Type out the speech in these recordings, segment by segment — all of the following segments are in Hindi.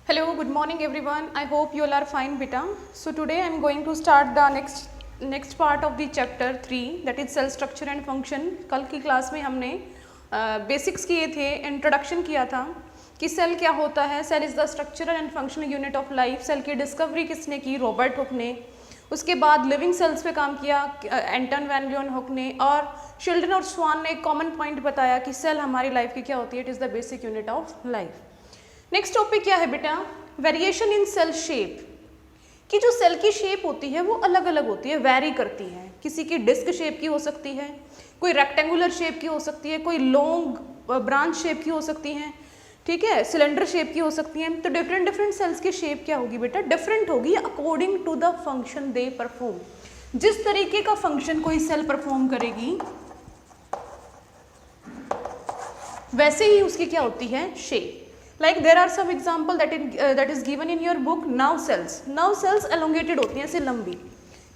Hello, good morning everyone. I hope you all are fine, beta. So today I am going to start the next part of the chapter 3, that is cell structure and function. कल की क्लास में हमने बेसिक्स किए थे, इंट्रोडक्शन किया था कि सेल क्या होता है. Cell is the structural and functional unit of life. Cell की डिस्कवरी किसने की? रॉबर्ट हुक ने. उसके बाद लिविंग सेल्स पे काम किया एंटन वैन ल्यूवेनहुक ने, और शिल्डन और स्वान ने एक कॉमन पॉइंट बताया कि सेल हमारी लाइफ की क्या होती है. It is the basic unit of life. Next topic क्या है बेटा? Variation in cell shape. कि जो सेल की शेप होती है वो अलग अलग होती है, वैरी करती है. किसी की डिस्क शेप की हो सकती है, कोई रेक्टेंगुलर शेप की हो सकती है, कोई लॉन्ग ब्रांच शेप की हो सकती है, ठीक है, सिलेंडर शेप की हो सकती है. तो डिफरेंट सेल्स की शेप क्या होगी बेटा? डिफरेंट होगी according to the function they perform. जिस तरीके का फंक्शन कोई सेल परफॉर्म करेगी वैसे ही उसकी क्या होती है? Shape. Like there are some example that is given in your book. nerve cells. nerve cells elongated होती हैं, ऐसे लंबी.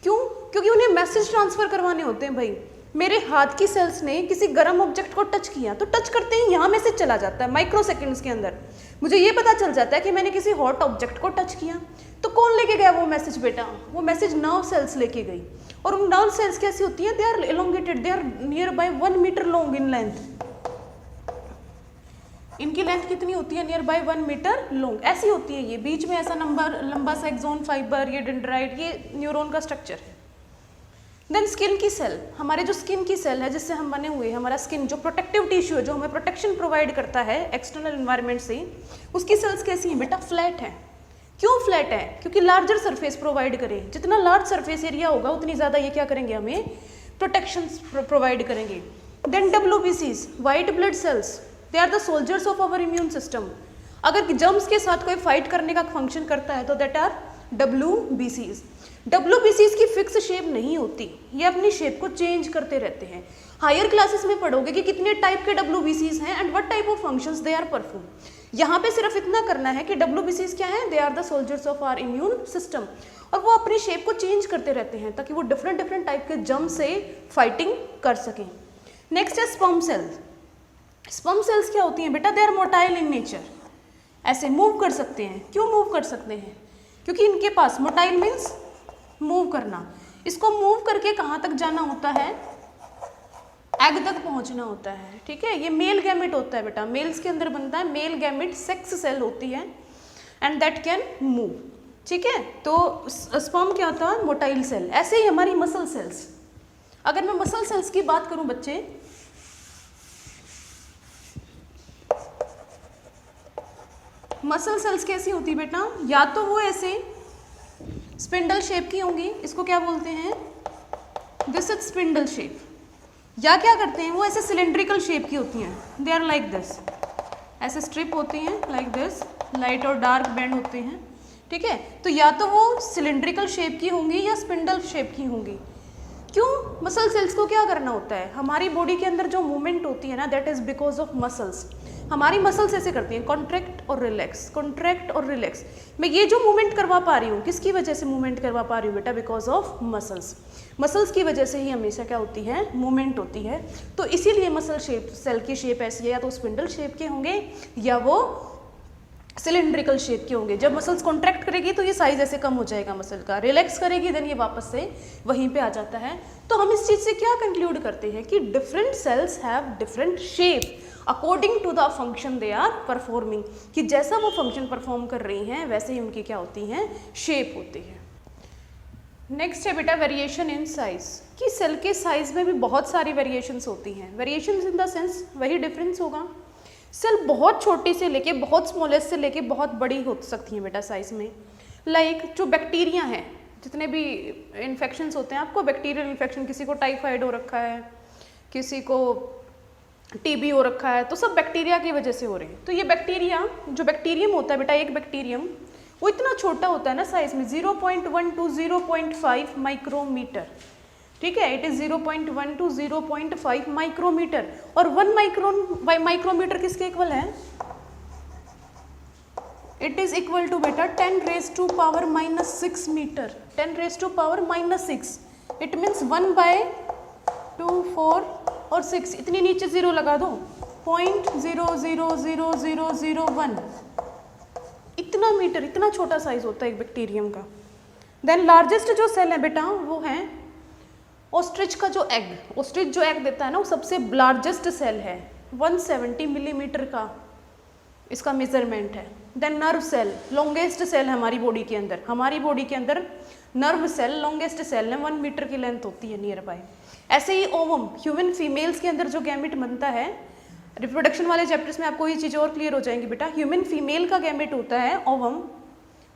क्यों? क्योंकि उन्हें मैसेज ट्रांसफर करवाने होते हैं. भाई मेरे हाथ की सेल्स ने किसी गर्म ऑब्जेक्ट को टच किया तो टच करते ही यहाँ मैसेज चला जाता है माइक्रो सेकेंड्स के अंदर. मुझे ये पता चल जाता है कि मैंने किसी हॉट ऑब्जेक्ट को टच किया. तो कौन लेके गया वो मैसेज बेटा? वो मैसेज नर्व सेल्स लेके गई. और उन नर्व सेल्स कैसी होती हैं? They are elongated, they are nearby 1 metre long in length. इनकी लेंथ कितनी होती है? Nearby 1 metre long. ऐसी होती है ये. बीच में ऐसा लंबा सा एक्सोन फाइबर, ये डेंड्राइट, ये न्यूरॉन का स्ट्रक्चर है. देन स्किन की सेल. हमारे जो स्किन की सेल है जिससे हम बने हुए हैं, हमारा स्किन जो प्रोटेक्टिव टिश्यू है, जो हमें प्रोटेक्शन प्रोवाइड करता है एक्सटर्नल एनवायरनमेंट से, उसकी सेल्स कैसी हैं बेटा? फ्लैट है. क्यों फ्लैट है? क्योंकि लार्जर सरफेस प्रोवाइड करें. जितना लार्ज सरफेस एरिया होगा उतनी ज़्यादा ये क्या करेंगे? हमें प्रोटेक्शन प्रोवाइड करेंगे. Then WBCs, white blood cells. They are the soldiers of our immune system. अगर जर्म्स के साथ कोई फाइट करने का फंक्शन करता है तो दैट आर WBCs. WBCs की फिक्स शेप नहीं होती, ये अपनी शेप को चेंज करते रहते हैं. हायर क्लासेस में पढ़ोगे कि कितने टाइप के WBCs हैं and what type of functions they are perform. यहाँ पे सिर्फ इतना करना है कि WBCs क्या है? They are the soldiers of our immune system. और वो अपनी शेप को चेंज करते रहते हैं ताकि वो डिफरेंट टाइप के जर्म से फाइटिंग कर सकें. नेक्स्ट है स्पर्म सेल्स. स्पर्म सेल्स क्या होती हैं बेटा? They are motile in nature. ऐसे मूव कर सकते हैं. क्यों मूव कर सकते हैं? क्योंकि इनके पास मोटाइल मीन्स मूव करना. इसको मूव करके कहाँ तक जाना होता है? एग तक पहुँचना होता है. ठीक है, ये मेल गैमेट होता है बेटा. मेल्स के अंदर बनता है मेल गैमेट, सेक्स सेल होती है एंड दैट कैन मूव. ठीक है, तो स्पर्म क्या होता है? Motile cell. ऐसे ही हमारी मसल सेल्स. अगर मैं मसल सेल्स की बात करूँ बच्चे, मसल सेल्स कैसी होती है बेटा? या तो वो ऐसे स्पिंडल शेप की होंगी, इसको क्या बोलते हैं? This is spindle shape. या क्या करते हैं वो? ऐसे सिलेंड्रिकल शेप की होती हैं. They are like this. ऐसे स्ट्रिप होती हैं लाइक दिस, लाइट और डार्क बैंड होते हैं. ठीक है, तो या तो वो सिलेंड्रिकल शेप की होंगी या स्पिंडल शेप की होंगी. क्यों? मसल सेल्स को क्या करना होता है? हमारी बॉडी के अंदर जो मूवमेंट होती है ना, that is because of muscles. हमारी मसल्स ऐसे करती हैं, कॉन्ट्रैक्ट और रिलैक्स, कॉन्ट्रैक्ट और रिलैक्स. मैं ये जो मूवमेंट करवा पा रही हूँ, किसकी वजह से मूवमेंट करवा पा रही हूँ बेटा? Because of muscles. मसल्स की वजह से ही हमेशा क्या होती है? मूवमेंट होती है. तो इसीलिए मसल शेप, सेल की शेप ऐसी है, या तो स्पिंडल शेप के होंगे या वो सिलेंड्रिकल शेप के होंगे. जब मसल्स कॉन्ट्रैक्ट करेगी तो ये साइज ऐसे कम हो जाएगा मसल का. रिलैक्स करेगी देन ये वापस से वहीं पे आ जाता है. तो हम इस चीज़ से क्या कंक्लूड करते हैं कि different cells have different shape according to the function they are performing. कि जैसा वो फंक्शन परफॉर्म कर रही हैं वैसे ही उनकी क्या होती हैं? शेप होती है. नेक्स्ट है बेटा वेरिएशन इन साइज. कि सेल के साइज में भी बहुत सारी वेरिएशंस होती हैं. वेरिएशंस इन द सेंस वही डिफरेंस होगा. सेल बहुत छोटी से लेके बहुत स्मॉलेस्ट से लेके बहुत बड़ी हो सकती हैं बेटा साइज में. लाइक जो बैक्टीरिया हैं, जितने भी इन्फेक्शंस होते हैं, आपको बैक्टीरियल इन्फेक्शन, किसी को टाइफाइड हो रखा है, किसी को TB हो रखा है, तो सब बैक्टीरिया की वजह से हो रहे हैं. तो ये बैक्टीरिया, जो बैक्टीरियम होता है बेटा, एक बैक्टीरियम वो इतना छोटा होता है ना साइज में, 0.1 to 0.5 माइक्रोमीटर. ठीक है, इट इज 0.1 to 0.5 माइक्रोमीटर. और 1 माइक्रोमीटर किसके इक्वल है? इट इज इक्वल टू बेटा 10⁻⁻6 मीटर. 10⁻⁻6. इट मीन्स 1/2, 4 और 6. इतनी नीचे जीरो लगा दो. 0.00001. इतना माइक्रोमीटर, इतना छोटा साइज होता है एक बैक्टीरियम का। देन लार्जेस्ट जो सेल है बेटा वो है ऑस्ट्रिच का जो एग, ऑस्ट्रिच जो एग देता है ना वो सबसे लार्जेस्ट सेल है, 170 मिलीमीटर का इसका मेजरमेंट है। Then nerve cell, longest cell है हमारी बॉडी के अंदर, हमारी बॉडी के अंदर नर्व सेल लॉन्गेस्ट सेल है, 1 मीटर की लेंथ होती है नियर बाय। ऐसे ही ओवम, ह्यूमन फीमेल्स के अंदर जो गैमेट बनता है, रिप्रोडक्शन वाले चैप्टर्स में आपको ये चीज़ और क्लियर हो जाएंगी बेटा। ह्यूमन फीमेल का गैमेट होता है ओवम,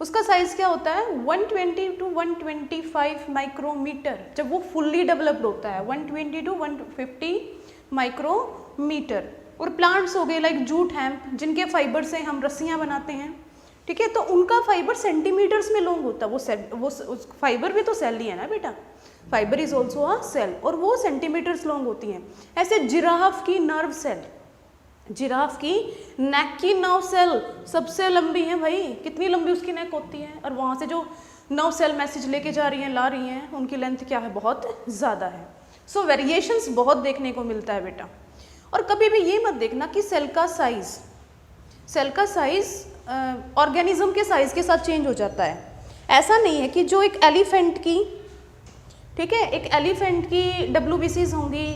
उसका साइज क्या होता है 120 टू 125 माइक्रोमीटर, जब वो फुल्ली डेवलप्ड होता है 120 टू 150 माइक्रोमीटर। और प्लांट्स हो गए लाइक जूट हैम्प, जिनके फाइबर से हम रस्सियाँ बनाते हैं, ठीक है, तो उनका फाइबर सेंटीमीटर्स में लॉन्ग होता है। वो फाइबर भी तो सेल ही है ना बेटा, fibre is also a cell, और वो सेंटीमीटर्स लॉन्ग होती हैं। ऐसे जिराफ की नर्व सेल, जिराफ की नेक की नर्व सेल सबसे लंबी है भाई, कितनी लंबी उसकी नेक होती है, और वहाँ से जो नर्व सेल मैसेज लेके जा रही हैं, ला रही हैं, उनकी लेंथ क्या है, बहुत ज़्यादा है। सो वेरिएशंस बहुत देखने को मिलता है बेटा। और कभी भी ये मत देखना कि सेल का साइज ऑर्गेनिज्म के साइज के साथ चेंज हो जाता है। ऐसा नहीं है कि जो एक एलिफेंट की, ठीक है, एक एलिफेंट की WBCs होंगी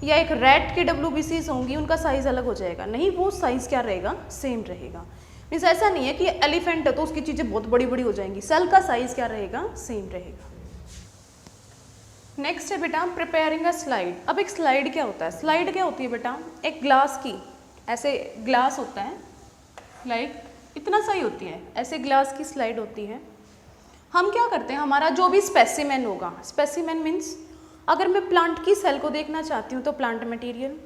या एक रैट की WBCs होंगी, उनका साइज अलग हो जाएगा, नहीं, वो साइज क्या रहेगा, सेम रहेगा। मीन्स ऐसा नहीं है कि एलिफेंट है तो उसकी चीज़ें बहुत बड़ी बड़ी हो जाएंगी, सेल का साइज क्या रहेगा, सेम रहेगा। नेक्स्ट है बेटा प्रिपेयरिंग अ स्लाइड। अब एक स्लाइड क्या होता है, स्लाइड क्या होती है बेटा, एक ग्लास की, ऐसे ग्लास होता है लाइक इतना सा ही होती है, ऐसे ग्लास की स्लाइड होती है। हम क्या करते हैं, हमारा जो भी स्पेसिमेन होगा, स्पेसिमेन मीन्स अगर मैं प्लांट की सेल को देखना चाहती हूँ तो प्लांट मटेरियल,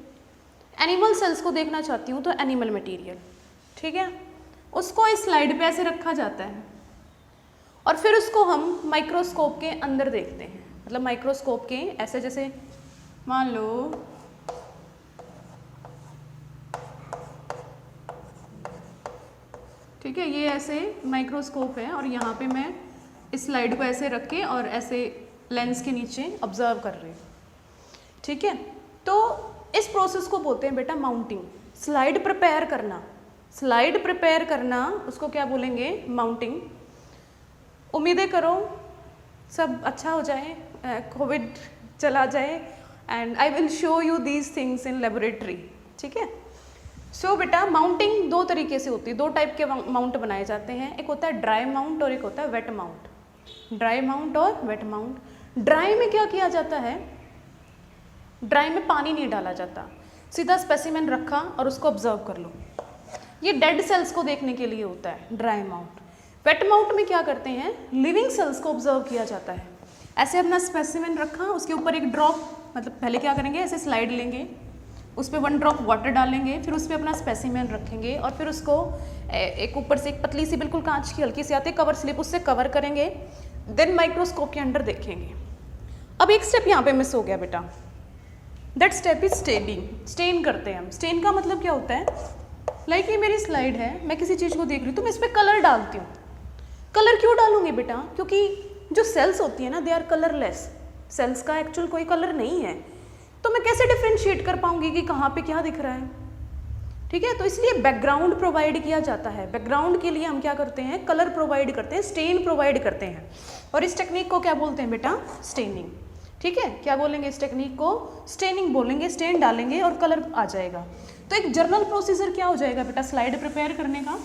एनिमल सेल्स को देखना चाहती हूँ तो एनिमल मटेरियल, ठीक है, उसको इस स्लाइड पे ऐसे रखा जाता है और फिर उसको हम माइक्रोस्कोप के अंदर देखते हैं। मतलब माइक्रोस्कोप के ऐसे, जैसे मान लो ठीक है, ये ऐसे माइक्रोस्कोप है और यहाँ पे मैं इस स्लाइड को ऐसे रख के और ऐसे लेंस के नीचे ऑब्जर्व कर रही हूँ, ठीक है। तो इस प्रोसेस को बोलते हैं बेटा माउंटिंग। स्लाइड प्रिपेयर करना, स्लाइड प्रिपेयर करना उसको क्या बोलेंगे, माउंटिंग। उम्मीदें करो सब अच्छा हो जाए, कोविड चला जाए, and I will show you these things in laboratory, ठीक है। सो बेटा माउंटिंग दो तरीके से होती है, दो टाइप के माउंट बनाए जाते हैं, एक होता है ड्राई माउंट और एक होता है वेट माउंट। ड्राई माउंट और वेट माउंट। ड्राई में क्या किया जाता है, ड्राई में पानी नहीं डाला जाता, सीधा स्पेसिमेन रखा और उसको ऑब्जर्व कर लो। ये डेड सेल्स को देखने के लिए होता है ड्राई माउंट। वेट माउंट में क्या करते हैं, लिविंग सेल्स को ऑब्जर्व किया जाता है। ऐसे अपना स्पेसिमेन रखा, उसके ऊपर एक ड्रॉप, मतलब पहले क्या करेंगे, ऐसे स्लाइड लेंगे, उस पर 1 ड्रॉप वाटर डालेंगे, फिर उस पर अपना स्पेसिमेन रखेंगे और फिर उसको एक ऊपर से एक पतली सी बिल्कुल कांच की हल्की सी आती है कवर स्लिप, उससे कवर करेंगे, देन माइक्रोस्कोप के अंदर देखेंगे। अब एक स्टेप यहाँ पे मिस हो गया बेटा, that step is staining. Stain करते हैं हम। स्टेन का मतलब क्या होता है, लाइक ये मेरी स्लाइड है, मैं किसी चीज़ को देख रही हूँ तो मैं इस पर कलर डालती हूँ। कलर क्यों डालूंगी बेटा, क्योंकि जो सेल्स होती है ना, दे आर कलरलेस, सेल्स का एक्चुअल कोई कलर नहीं है, तो मैं कैसे डिफ्रेंशिएट कर पाऊंगी कि कहाँ पे क्या दिख रहा है, ठीक है। तो इसलिए बैकग्राउंड प्रोवाइड किया जाता है। बैकग्राउंड के लिए हम क्या करते हैं, कलर प्रोवाइड करते हैं, स्टेन प्रोवाइड करते हैं, और इस टेक्निक को क्या बोलते हैं बेटा, स्टेनिंग, ठीक है। क्या बोलेंगे इस टेक्निक को, स्टेनिंग बोलेंगे। स्टेन डालेंगे और कलर आ जाएगा। तो एक जर्नल प्रोसीजर क्या हो जाएगा बेटा स्लाइड प्रिपेयर करने का।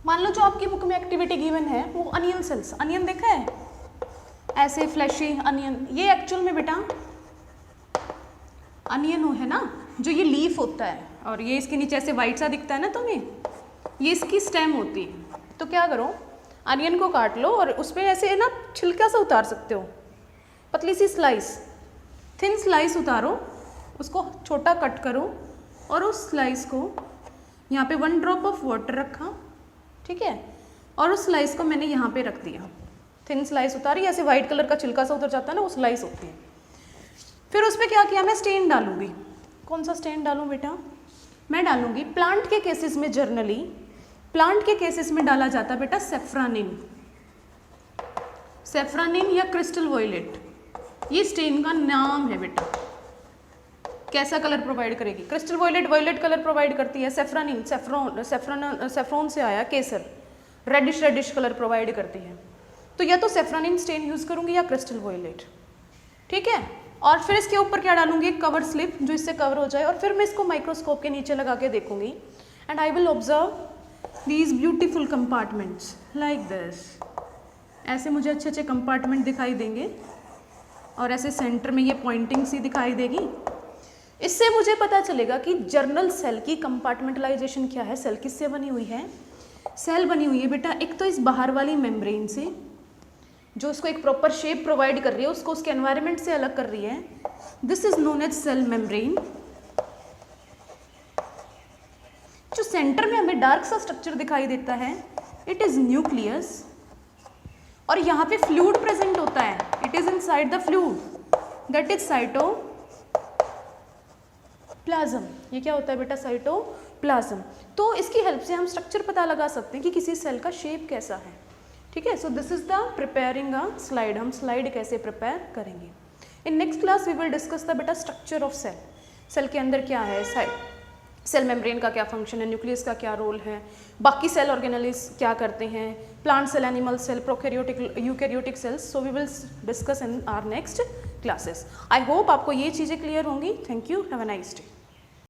मान लो जो आपकी बुक में एक्टिविटी गिवन है वो अनियन सेल्स, अनियन देखा है, ऐसे फ्लैशी अनियन, ये एक्चुअल में बेटा अनियन है ना, जो ये लीफ होता है और ये इसके नीचे ऐसे वाइट सा दिखता है ना तुम्हें, ये इसकी स्टेम होती है। तो क्या करो, अनियन को काट लो और उस पर ऐसे ना छिलका सा उतार सकते हो, पतली सी स्लाइस, थिन स्लाइस उतारो, उसको छोटा कट करो और उस स्लाइस को यहाँ पे 1 ड्रॉप ऑफ वाटर रखा, ठीक है, और उस स्लाइस को मैंने यहाँ पे रख दिया, थिन स्लाइस उतारी, ऐसे वाइट कलर का छिलका सा उतर जाता है ना, वो स्लाइस होती है। फिर उस पर क्या किया, मैं स्टेन डालूंगी। कौन सा स्टेन डालूं बेटा, मैं डालूंगी प्लांट के केसेस में, जर्नली प्लांट के केसेस में डाला जाता है बेटा सेफ्रानिन, सेफ्रानिन या क्रिस्टल वॉयलेट, ये स्टेन का नाम है बेटा, कैसा कलर प्रोवाइड करेगी? Crystal violet violet colour provide करती है, सेफ्रानिन सेफ्रॉन से आया केसर, रेडिश कलर प्रोवाइड करती है। तो या तो सेफ्रानिन स्टेन यूज़ करूँगी या क्रिस्टल वॉयलेट, ठीक है। और फिर इसके ऊपर क्या डालूंगी? एक कवर स्लिप जो इससे कवर हो जाए, और फिर मैं इसको माइक्रोस्कोप के नीचे लगा के देखूंगी and I will observe these beautiful compartments like this. ऐसे मुझे अच्छे अच्छे कंपार्टमेंट दिखाई देंगे और ऐसे सेंटर में ये पॉइंटिंग सी दिखाई देगी। इससे मुझे पता चलेगा कि जर्नल सेल की कंपार्टमेंटलाइजेशन क्या है। सेल किससे बनी हुई है? सेल बनी हुई है बेटा एक तो इस बाहर वाली मेम्ब्रेन से, जो उसको एक प्रॉपर शेप प्रोवाइड कर रही है, उसको उसके एनवायरनमेंट से अलग कर रही है। This is known as cell membrane. जो सेंटर में हमें डार्क सा स्ट्रक्चर दिखाई देता है, इट इज न्यूक्लियस, और यहाँ पे फ्लूइड प्रेजेंट होता है। It is inside the fluid, that is cytoplasm. ये क्या होता है बेटा? साइटोप्लाज्म। तो इसकी हेल्प से हम स्ट्रक्चर पता लगा सकते हैं कि किसी सेल का शेप कैसा है, ठीक है। So this is the preparing a slide. हम स्लाइड कैसे प्रिपेयर करेंगे? In next class we will discuss the बेटा स्ट्रक्चर ऑफ सेल। सेल के अंदर क्या है, सेल मेम्ब्रेन का क्या फंक्शन है, न्यूक्लियस का क्या रोल है, बाकी सेल ऑर्गेनेल्स क्या करते हैं, plant cell, animal cell, prokaryotic, eukaryotic cells. So we will discuss in our next classes. I hope आपको ये चीज़ें क्लियर होंगी। Thank you, have a nice day.